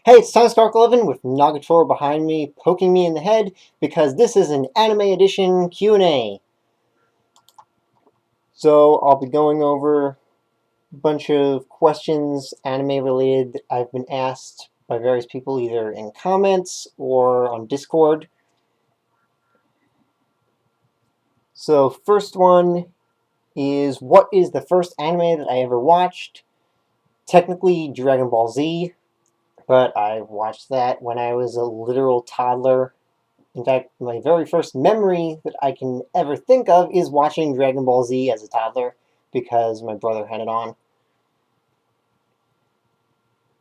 Hey, it's Time Spark 11 with Nagatoro behind me, poking me in the head, because this is an Anime Edition Q&A. So I'll be going over a bunch of questions, anime related, that I've been asked by various people either in comments or on Discord. So first one is, what is the first anime that I ever watched? Technically Dragon Ball Z, but I watched that when I was a literal toddler. In fact, my very first memory that I can ever think of is watching Dragon Ball Z as a toddler because my brother had it on.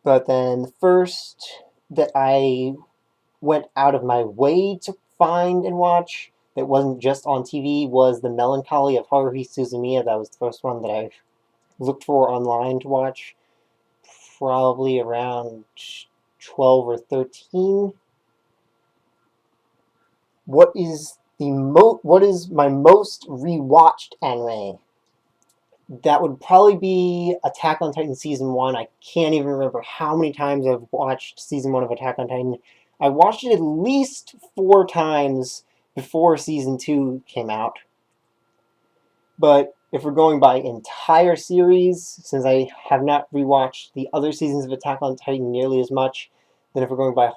But then the first that I went out of my way to find and watch that wasn't just on TV was The Melancholy of Haruhi Suzumiya. That was the first one that I looked for online to watch, probably around 12 or 13. What is my most rewatched anime? That would probably be Attack on Titan Season 1. I can't even remember how many times I've watched Season 1 of Attack on Titan. I watched it at least 4 times before Season 2 came out. But if we're going by entire series, since I have not rewatched the other seasons of Attack on Titan nearly as much, then if we're going by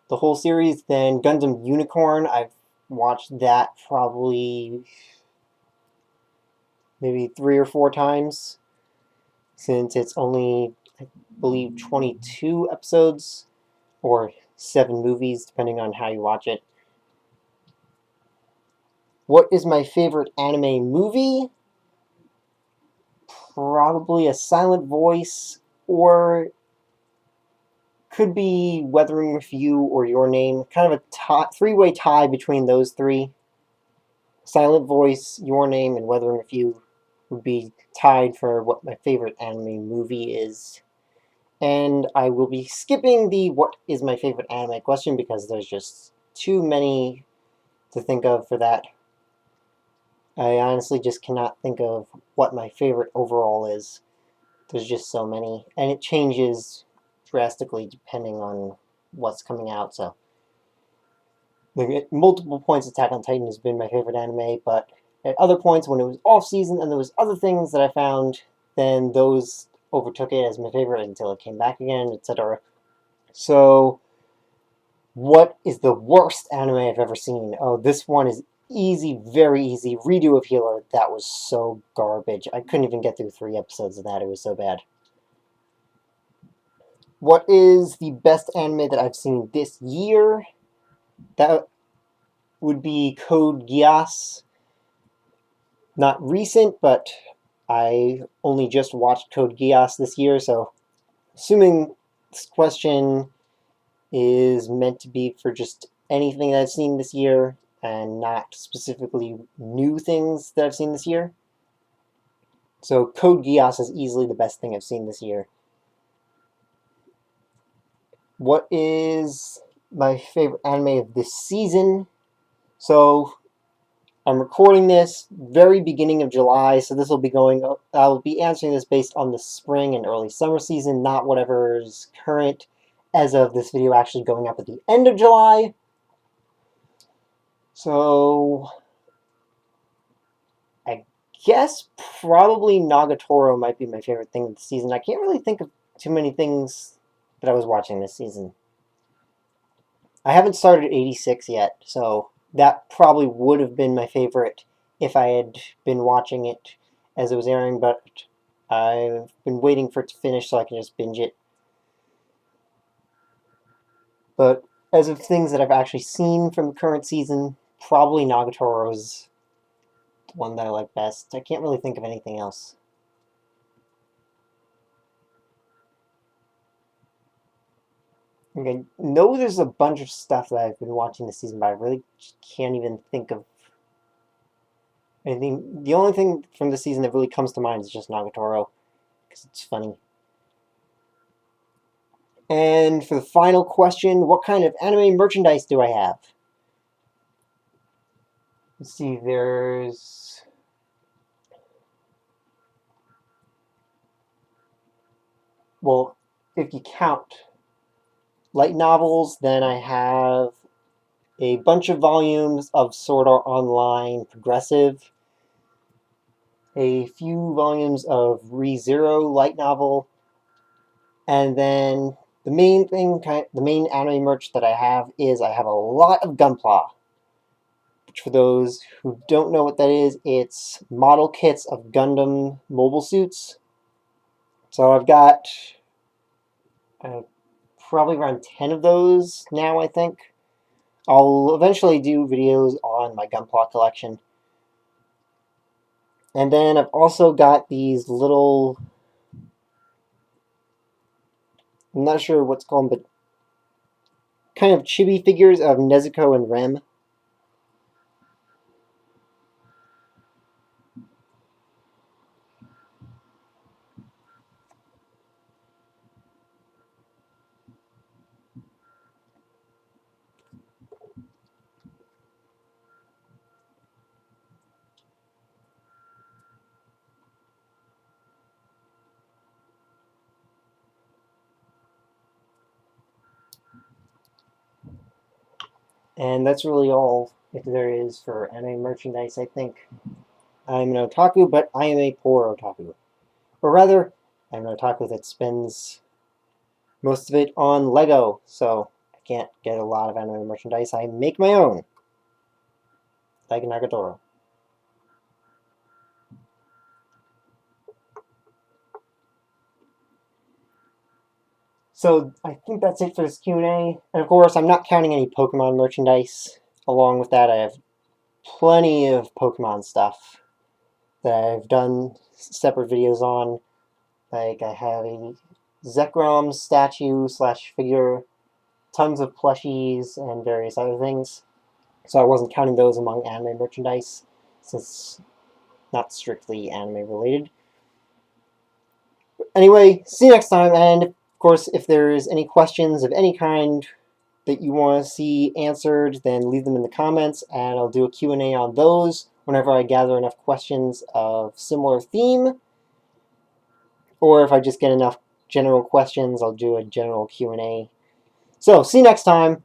the whole series, then Gundam Unicorn, I've watched that probably maybe 3 or 4 times, since it's only, I believe, 22 episodes, or 7 movies, depending on how you watch it. What is my favorite anime movie? Probably A Silent Voice, or could be Weathering with You or Your Name. Kind of a three-way tie between those three. Silent Voice, Your Name, and Weathering with You would be tied for what my favorite anime movie is. And I will be skipping the what is my favorite anime question because there's just too many to think of for that. I honestly just cannot think of what my favorite overall is. There's just so many, and it changes drastically depending on what's coming out. So, like, at multiple points, Attack on Titan has been my favorite anime, but at other points when it was off season and there was other things that I found, then those overtook it as my favorite until it came back again, etc. So, what is the worst anime I've ever seen? Oh, this one is easy, very easy. Redo of Healer. That was so garbage. I couldn't even get through 3 episodes of that. It was so bad. What is the best anime that I've seen this year? That would be Code Geass. Not recent, but I only just watched Code Geass this year, so assuming this question is meant to be for just anything that I've seen this year and not specifically new things that I've seen this year. So Code Geass is easily the best thing I've seen this year. What is my favorite anime of this season? So I'm recording this very beginning of July, so this will be going. I'll be answering this based on the spring and early summer season, not whatever's current as of this video actually going up at the end of July. So I guess probably Nagatoro might be my favorite thing of the season. I can't really think of too many things that I was watching this season. I haven't started 86 yet, so that probably would have been my favorite if I had been watching it as it was airing, but I've been waiting for it to finish so I can just binge it. But as of things that I've actually seen from the current season, probably Nagatoro is the one that I like best. I can't really think of anything else. Okay, I know there's a bunch of stuff that I've been watching this season, but I really can't even think of anything. The only thing from this season that really comes to mind is just Nagatoro, because it's funny. And for the final question, what kind of anime merchandise do I have? Let's see, there's... Well, if you count light novels. Then I have a bunch of volumes of Sword Art Online Progressive, a few volumes of ReZero light novel, and then the main anime merch that I have is I have a lot of Gunpla. Which, for those who don't know what that is, it's model kits of Gundam mobile suits. So I've got uh, probably around 10 of those now, I think. I'll eventually do videos on my Gunpla collection. And then I've also got these little, I'm not sure what's called, but kind of chibi figures of Nezuko and Rem. And that's really all there is for anime merchandise, I think. I'm an otaku, but I am a poor otaku. Or rather, I'm an otaku that spends most of it on Lego, so I can't get a lot of anime merchandise. I make my own, like Nagatoro. So I think that's it for this Q&A. And of course, I'm not counting any Pokemon merchandise. Along with that, I have plenty of Pokemon stuff that I've done separate videos on. Like, I have a Zekrom statue / figure, tons of plushies, and various other things. So I wasn't counting those among anime merchandise, since it's not strictly anime related. Anyway, see you next time, and of course, if there's any questions of any kind that you want to see answered, then leave them in the comments, and I'll do a Q&A on those whenever I gather enough questions of similar theme, or if I just get enough general questions, I'll do a general Q&A. So, see you next time.